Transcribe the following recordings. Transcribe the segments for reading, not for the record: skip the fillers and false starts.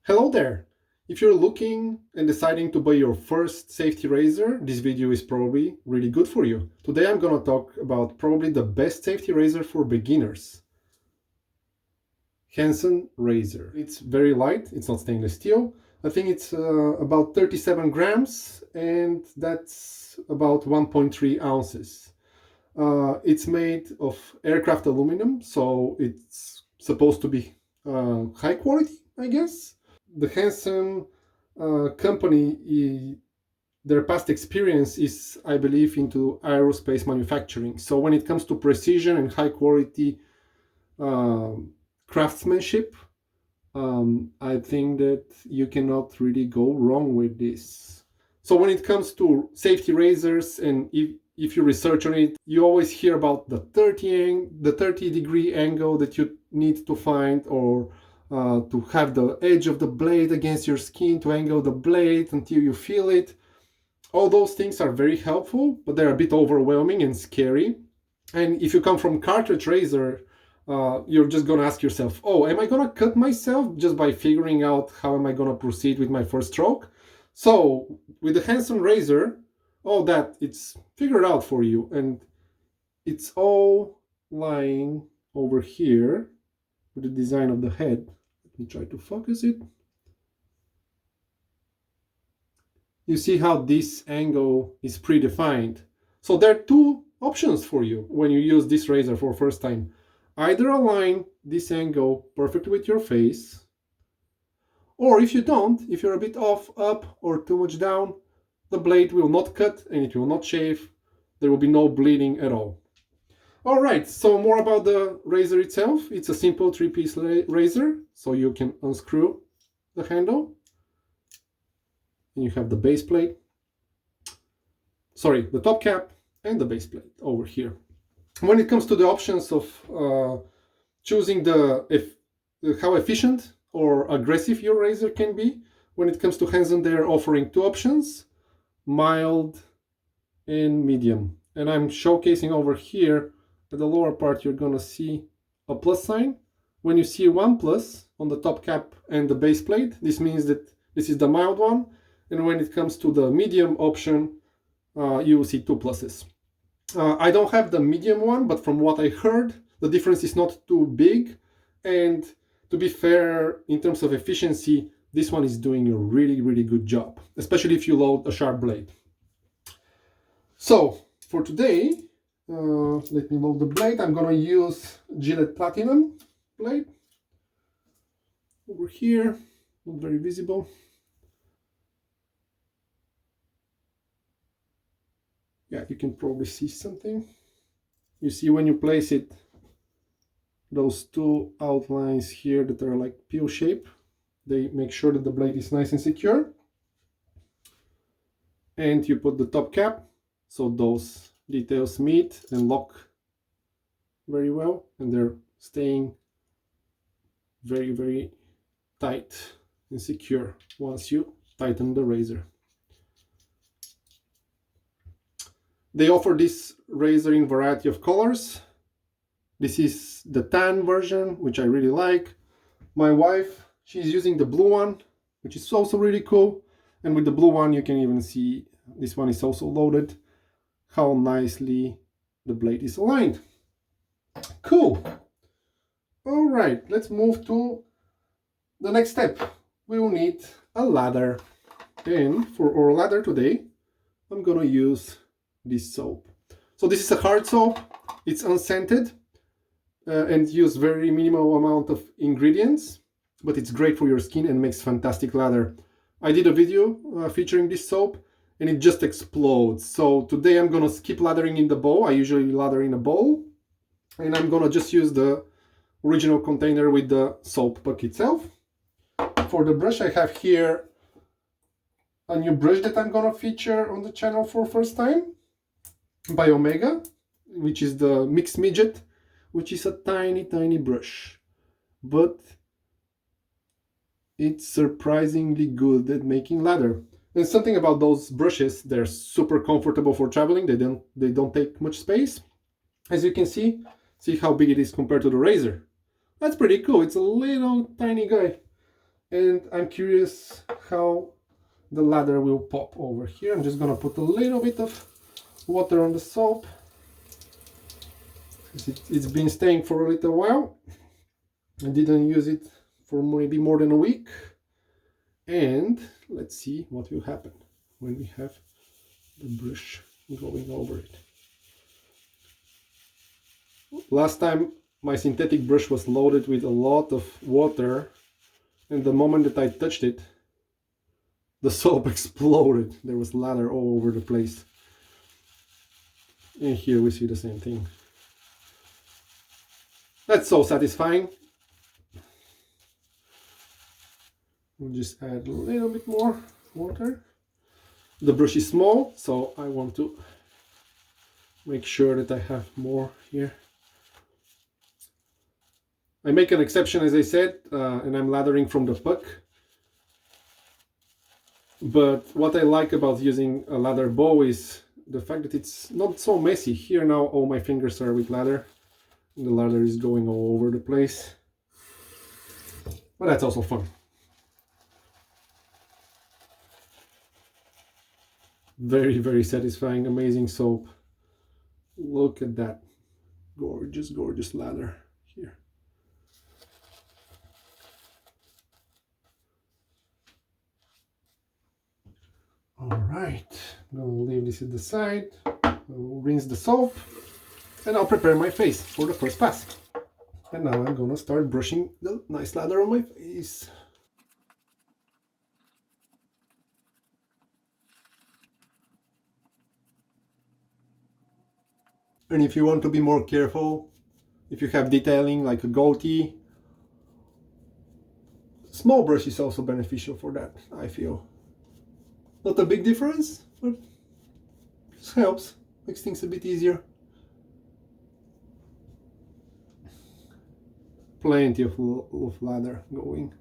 Hello there! If you're looking and deciding to buy your first safety razor, this video is probably really good for you. Today I'm gonna talk about probably the best safety razor for beginners. Henson Razor. It's very light, it's not stainless steel. I think it's about 37 grams and that's about 1.3 ounces. It's made of aircraft aluminum, so it's supposed to be high quality, I guess. The Henson company, their past experience is, I believe, into aerospace manufacturing. So when it comes to precision and high quality craftsmanship, I think that you cannot really go wrong with this. So when it comes to safety razors, and if you research on it, you always hear about the 30-degree angle that you need to find, or to have the edge of the blade against your skin to angle the blade until you feel it. All those things are very helpful, but they're a bit overwhelming and scary. And if you come from cartridge razor, you're just gonna ask yourself, oh, am I gonna cut myself just by figuring out how am I gonna proceed with my first stroke? So with the Henson razor, all that, it's figured out for you, and it's all lying over here with the design of the head. Let me try to focus it. You see how this angle is predefined. So there are two options for you when you use this razor for first time. Either align this angle perfectly with your face, or if you don't, if you're a bit off, up, or too much down, the blade will not cut and it will not shave. There will be no bleeding at all. Alright, so more about the razor itself. It's a simple three-piece razor, so you can unscrew the handle. And you have the base plate. Sorry, the top cap and the base plate over here. When it comes to the options of choosing how efficient or aggressive your razor can be, when it comes to Henson, they're offering two options: mild and medium. And I'm showcasing over here at the lower part, you're gonna see a plus sign. When you see one plus on the top cap and the base plate, this means that this is the mild one. And when it comes to the medium option, you will see two pluses. I don't have the medium one, but from what I heard, the difference is not too big. And to be fair, in terms of efficiency, this one is doing a really, really good job, especially if you load a sharp blade. So for today, let me load the blade. I'm gonna use Gillette Platinum blade over here, not very visible. Yeah, you can probably see something. You see when you place it, those two outlines here that are like peel shape, they make sure that the blade is nice and secure. And you put the top cap, so those details meet and lock very well, and they're staying very, very tight and secure once you tighten the razor. They offer this razor in a variety of colors. This is the tan version, which I really like. My wife, she's using the blue one, which is also really cool. And with the blue one, you can even see this one is also loaded, how nicely the blade is aligned. Cool. All right, let's move to the next step. We will need a lather. And for our lather today, I'm gonna use this soap. So this is a hard soap. It's unscented and use very minimal amount of ingredients, but it's great for your skin and makes fantastic lather. I did a video featuring this soap and it just explodes. So today I'm gonna skip lathering in the bowl. I usually lather in a bowl, and I'm gonna just use the original container with the soap puck itself. For the brush, I have here a new brush that I'm gonna feature on the channel for first time, by Omega, which is the Mix Midget, which is a tiny, tiny brush, but it's surprisingly good at making lather. And something about those brushes, they're super comfortable for traveling. They don't take much space. As you can see how big it is compared to the razor. That's pretty cool. It's a little tiny guy. and I'm curious how the lather will pop over here. I'm just gonna put a little bit of water on the soap. It's been staying for a little while. I didn't use it for maybe more than a week. And let's see what will happen when we have the brush going over it. Last time my synthetic brush was loaded with a lot of water, and the moment that I touched it, the soap exploded. There was lather all over the place. And here we see the same thing. That's so satisfying. We'll just add a little bit more water. The brush is small, so I want to make sure that I have more here. I make an exception, as I said, and I'm lathering from the puck. But what I like about using a lather bow is the fact that it's not so messy. Here now all my fingers are with lather. And the lather is going all over the place. But that's also fun. Very, very satisfying, amazing soap. Look at that. Gorgeous, gorgeous lather here. All right, I'm gonna leave this at the side. I'll rinse the soap and I'll prepare my face for the first pass. And now I'm gonna start brushing the nice lather on my face. And if you want to be more careful, if you have detailing like a goatee, small brush is also beneficial for that, I feel. Not a big difference, but it helps, makes things a bit easier. Plenty of lather going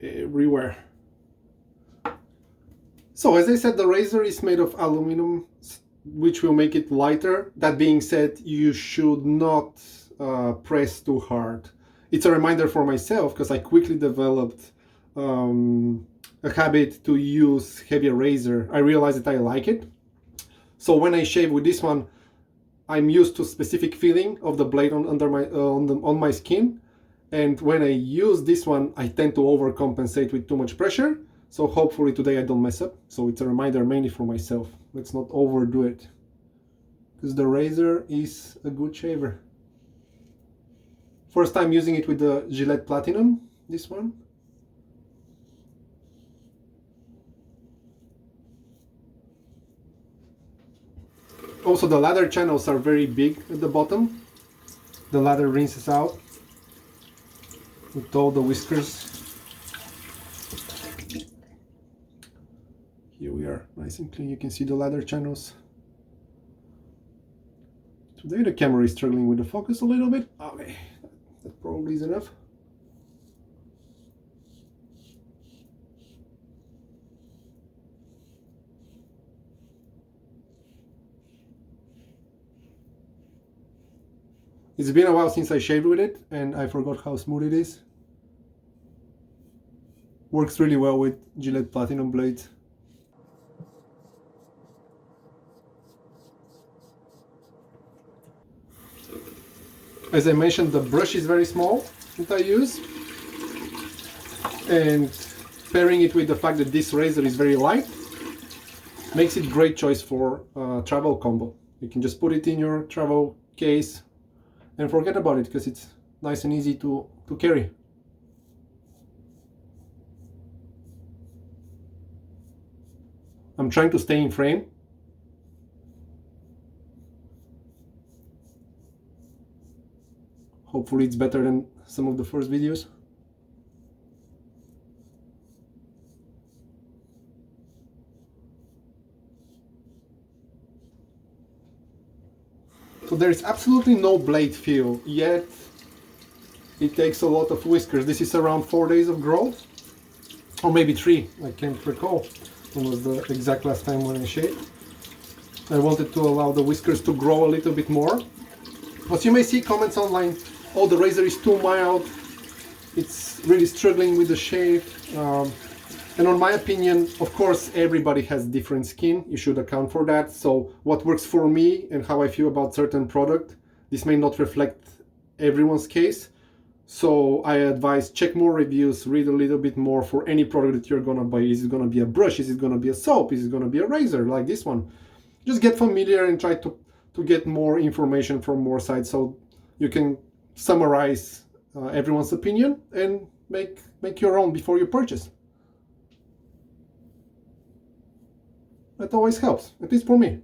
everywhere. So as I said, the razor is made of aluminum, which will make it lighter. That being said, you should not press too hard. It's a reminder for myself because I quickly developed a habit to use heavier razor. I realized that I like it. So when I shave with this one, I'm used to specific feeling of the blade on my skin. And when I use this one, I tend to overcompensate with too much pressure. So hopefully today I don't mess up. So it's a reminder mainly for myself. Let's not overdo it, because the razor is a good shaver. First time using it with the Gillette Platinum, this one. Also, the lather channels are very big at the bottom. The lather rinses out with all the whiskers. Here we are, nice and clean. You can see the lather channels. Today the camera is struggling with the focus a little bit. Okay, that probably is enough. It's been a while since I shaved with it, and I forgot how smooth it is. Works really well with Gillette Platinum blades. As I mentioned, the brush is very small that I use, and pairing it with the fact that this razor is very light makes it a great choice for a travel combo. You can just put it in your travel case and forget about it, because it's nice and easy to carry. I'm trying to stay in frame. Hopefully it's better than some of the first videos. So there's absolutely no blade feel, yet it takes a lot of whiskers. This is around 4 days of growth, or maybe 3, I can't recall when was the exact last time when I shaved. I wanted to allow the whiskers to grow a little bit more. As you may see comments online, oh, the razor is too mild, it's really struggling with the shave. And on my opinion, of course, everybody has different skin. You should account for that. So what works for me and how I feel about certain product, this may not reflect everyone's case. So I advise check more reviews, read a little bit more for any product that you're gonna buy. Is it gonna be a brush? Is it gonna be a soap? Is it gonna be a razor like this one? Just get familiar and try to get more information from more sides so you can summarize everyone's opinion and make your own before you purchase. That always helps, at least for me.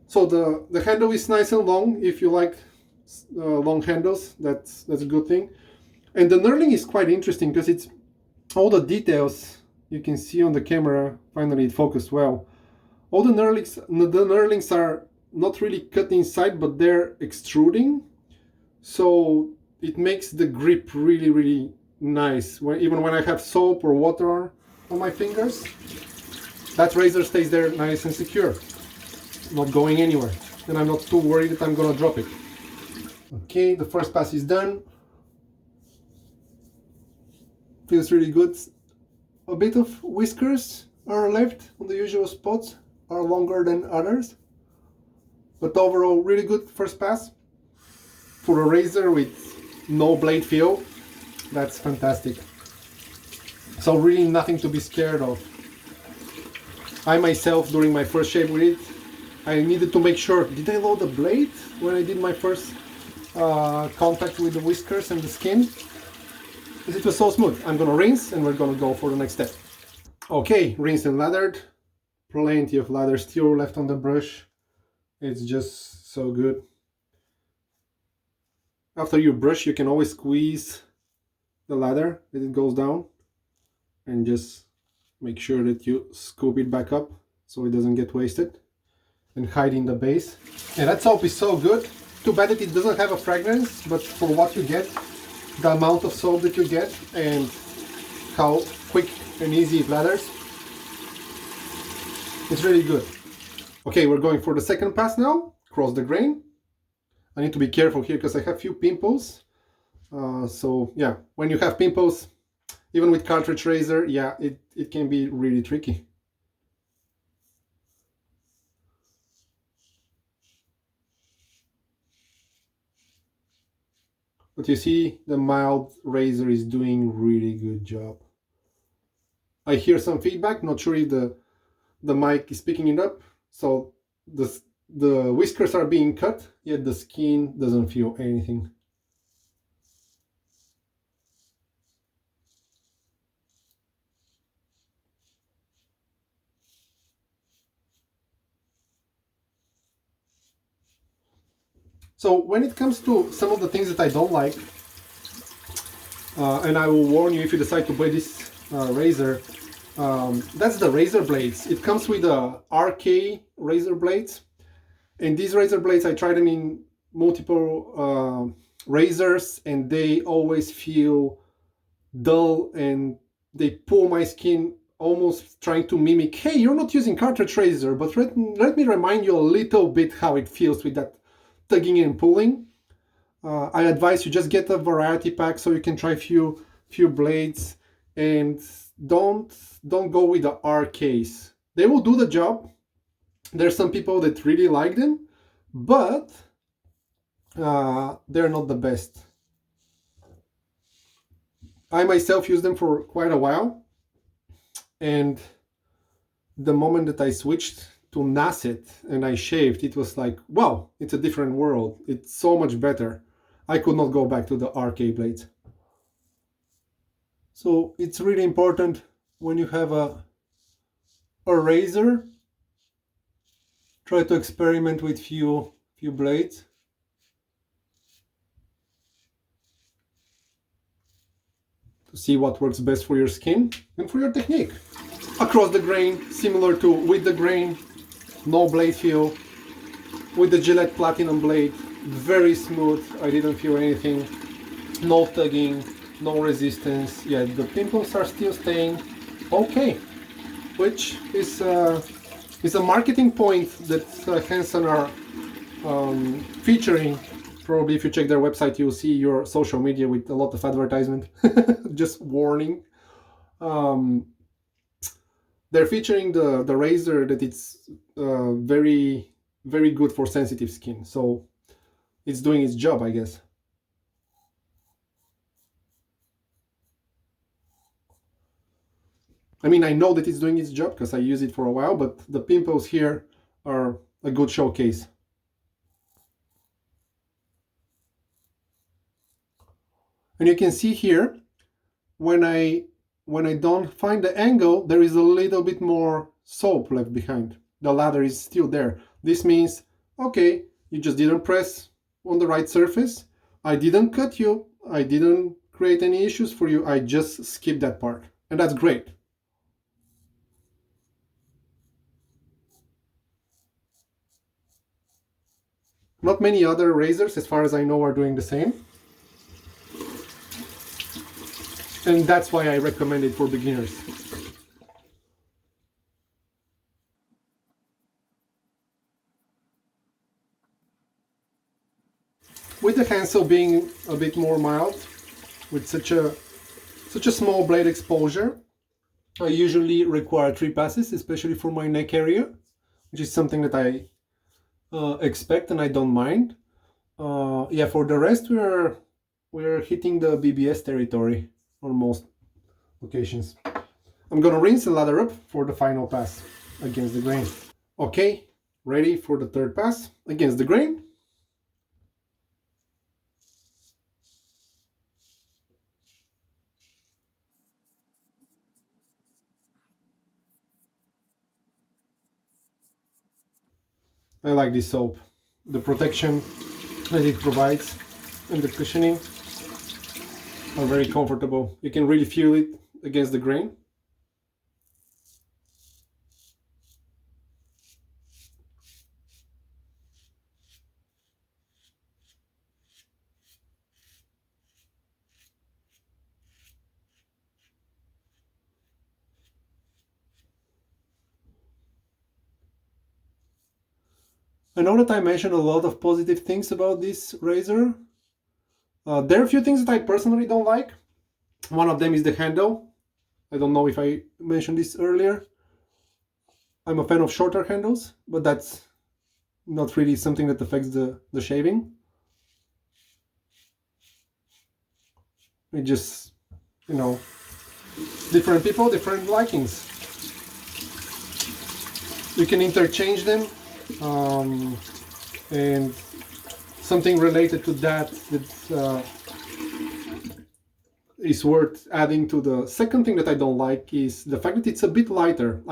So the handle is nice and long. If you like long handles, that's a good thing. And the knurling is quite interesting because it's all the details you can see on the camera. Finally, it focused well. All the knurlings are not really cut inside, but they're extruding. So it makes the grip really, really nice. Even when I have soap or water on my fingers, that razor stays there nice and secure, not going anywhere. And I'm not too worried that I'm gonna drop it. Okay, the first pass is done. Feels really good. A bit of whiskers are left on the usual spots, are longer than others. But overall, really good first pass. For a razor with no blade feel, that's fantastic. So really nothing to be scared of. I myself, during my first shave with it, I needed to make sure, did I load the blade when I did my first contact with the whiskers and the skin? Because it was so smooth. I'm gonna rinse and we're gonna go for the next step. Okay, rinsed and lathered. Plenty of lather still left on the brush. It's just so good. After you brush, you can always squeeze the lather as it goes down and just make sure that you scoop it back up so it doesn't get wasted and hide in the base. And that soap is so good. Too bad that it doesn't have a fragrance, but for what you get, the amount of soap that you get and how quick and easy it lathers, it's really good. Okay, we're going for the second pass now. Cross the grain. I need to be careful here because I have few pimples. So yeah, when you have pimples, even with cartridge razor, yeah, it can be really tricky. But you see, the mild razor is doing really good job. I hear some feedback, not sure if the mic is picking it up. So the whiskers are being cut, yet the skin doesn't feel anything. So when it comes to some of the things that I don't like, and I will warn you if you decide to buy this razor, that's the razor blades. It comes with the RK razor blades, and these razor blades, I tried them in multiple razors and they always feel dull and they pull my skin, almost trying to mimic, hey, you're not using cartridge razor, but let me remind you a little bit how it feels with that tugging and pulling. I advise you just get a variety pack so you can try few blades, and don't go with the RKs. They will do the job. There's some people that really like them, but they're not the best. I myself use them for quite a while, and the moment that I switched to Nasset and I shaved, it was like, wow, it's a different world. It's so much better. I could not go back to the RK blades. So it's really important when you have a razor, try to experiment with few blades. To see what works best for your skin and for your technique. Across the grain, similar to with the grain, no blade feel. With the Gillette Platinum blade, very smooth, I didn't feel anything. No tugging, no resistance. Yeah, the pimples are still staying okay, which is a marketing point that Henson are featuring, probably if you check their website, you'll see your social media with a lot of advertisement. Just warning. They're featuring the razor that it's very, very good for sensitive skin. So it's doing its job, I guess. I mean, I know that it's doing its job because I use it for a while, but the pimples here are a good showcase. And you can see here, when I don't find the angle, there is a little bit more soap left behind. The lather is still there. This means, okay, you just didn't press on the right surface. I didn't cut you. I didn't create any issues for you. I just skipped that part. And that's great. Not many other razors, as far as I know, are doing the same. And that's why I recommend it for beginners. With the Henson being a bit more mild, with such a small blade exposure, I usually require 3 passes, especially for my neck area, which is something that I expect and I don't mind. Yeah, for the rest we're hitting the BBS territory on most occasions. I'm gonna rinse and lather up for the final pass against the grain. Okay, ready for the third pass against the grain. I like this soap. The protection that it provides and the cushioning are very comfortable. You can really feel it against the grain. I know that I mentioned a lot of positive things about this razor. There are a few things that I personally don't like. One of them is the handle. I don't know if I mentioned this earlier. I'm a fan of shorter handles, but that's not really something that affects the shaving. It just, you know, different people, different likings. You can interchange them, and something related to that is worth adding to the second thing that I don't like is the fact that it's a bit lighter.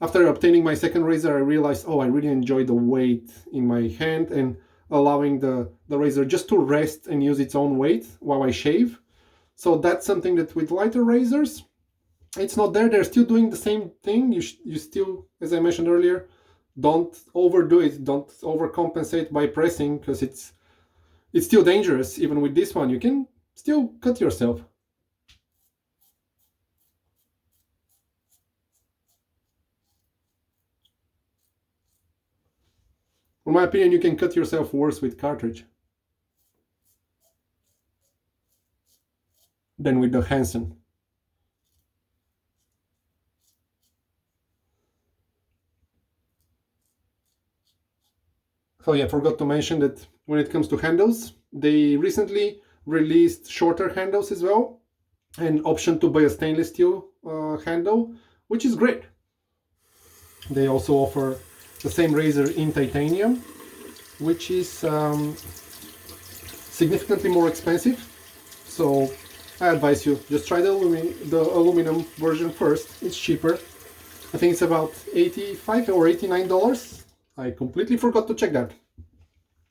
After obtaining my second razor, I realized, oh, I really enjoy the weight in my hand and allowing the razor just to rest and use its own weight while I shave. So that's something that with lighter razors, it's not there. They're still doing the same thing. You still, as I mentioned earlier, don't overdo it. Don't overcompensate by pressing, because it's still dangerous. Even with this one, you can still cut yourself. In my opinion, you can cut yourself worse with cartridge than with the Henson. So yeah, forgot to mention that when it comes to handles, they recently released shorter handles as well, an option to buy a stainless steel handle, which is great. They also offer the same razor in titanium, which is significantly more expensive. So I advise you, just try the aluminum version first. It's cheaper. I think it's about $85 or $89. I completely forgot to check that.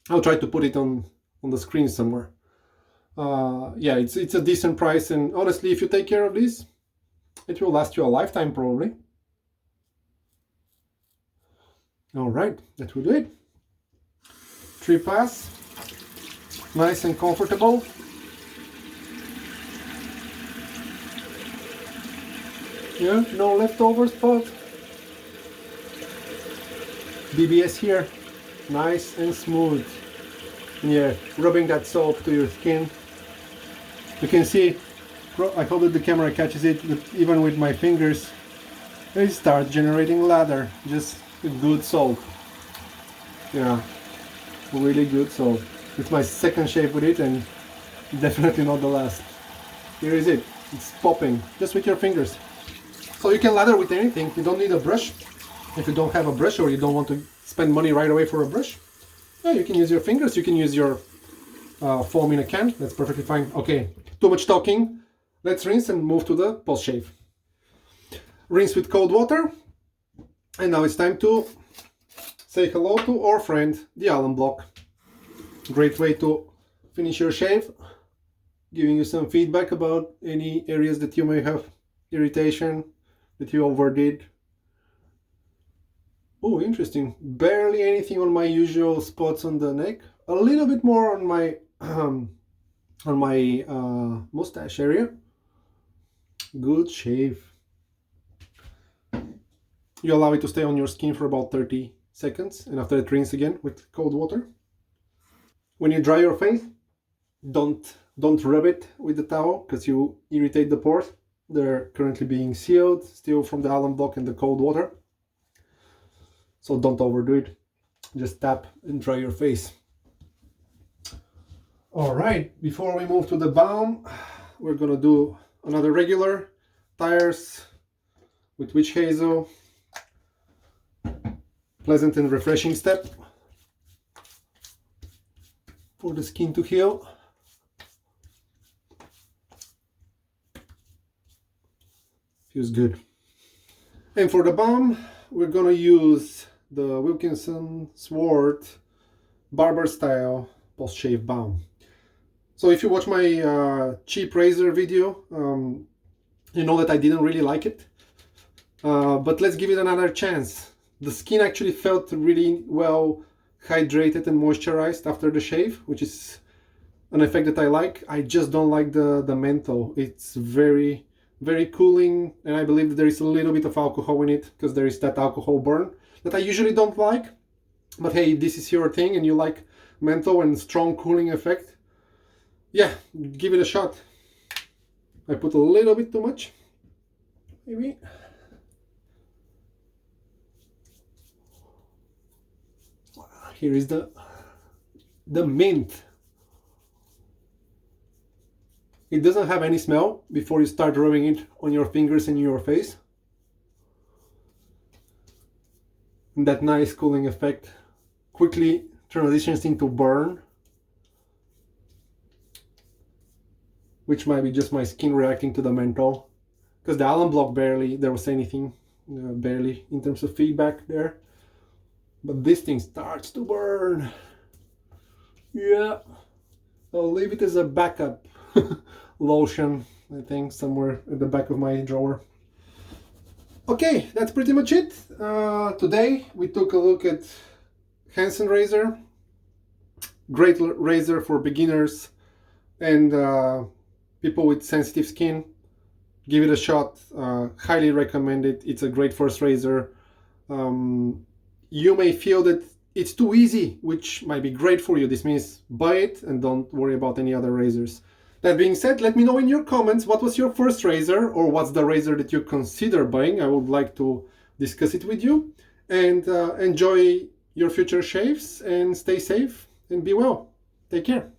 I'll try to put it on the screen somewhere. Yeah, it's a decent price, and honestly, if you take care of this, it will last you a lifetime probably. All right, that will do it. 3 pass, nice and comfortable. Yeah, no leftover spot. BBS here. nice and smooth. And you're rubbing that soap to your skin. You can see, I hope that the camera catches it, but even with my fingers, it starts generating lather. Just a good soap. Yeah, really good soap. It's my second shave with it, and definitely not the last. Here is it. It's popping just with your fingers. So you can lather with anything. You don't need a brush. If you don't have a brush or you don't want to spend money right away for a brush, yeah, you can use your fingers. You can use your foam in a can. That's perfectly fine. Okay, too much talking. Let's rinse and move to the post shave. Rinse with cold water. And now it's time to say hello to our friend, the alum block. Great way to finish your shave, giving you some feedback about any areas that you may have irritation, that you overdid. Oh, interesting. Barely anything on my usual spots on the neck. A little bit more on my mustache area. Good shave. You allow it to stay on your skin for about 30 seconds, and after that rinse again with cold water. When you dry your face, don't rub it with the towel because you irritate the pores. They're currently being sealed still from the alum block and the cold water. So don't overdo it. Just tap and dry your face. All right, before we move to the balm, we're gonna do another regular Thayers with witch hazel. Pleasant and refreshing step for the skin to heal. Feels good. And for the balm, we're gonna use the Wilkinson Sword Barber style post shave balm. So if you watch my cheap razor video, you know that I didn't really like it, but let's give it another chance. The skin actually felt really well hydrated and moisturized after the shave, which is an effect that I like. I just don't like the menthol. It's very cooling, and I believe that there is a little bit of alcohol in it because there is that alcohol burn that I usually don't like. But hey, this is your thing and you like menthol and strong cooling effect, yeah, give it a shot. I put a little bit too much, maybe. Here is the mint. It doesn't have any smell before you start rubbing it on your fingers and your face. And that nice cooling effect quickly transitions into burn, which might be just my skin reacting to the menthol, because the alum block barely there was anything, barely in terms of feedback there. But this thing starts to burn. Yeah, I'll leave it as a backup lotion, I think, somewhere at the back of my drawer. Okay, that's pretty much it. Today we took a look at Henson razor. Great razor for beginners and people with sensitive skin. Give it a shot. Highly recommend it. It's a great first razor. You may feel that it's too easy, which might be great for you. This means buy it and don't worry about any other razors. That being said, let me know in your comments what was your first razor, or what's the razor that you consider buying. I would like to discuss it with you. And enjoy your future shaves and stay safe and be well. Take care.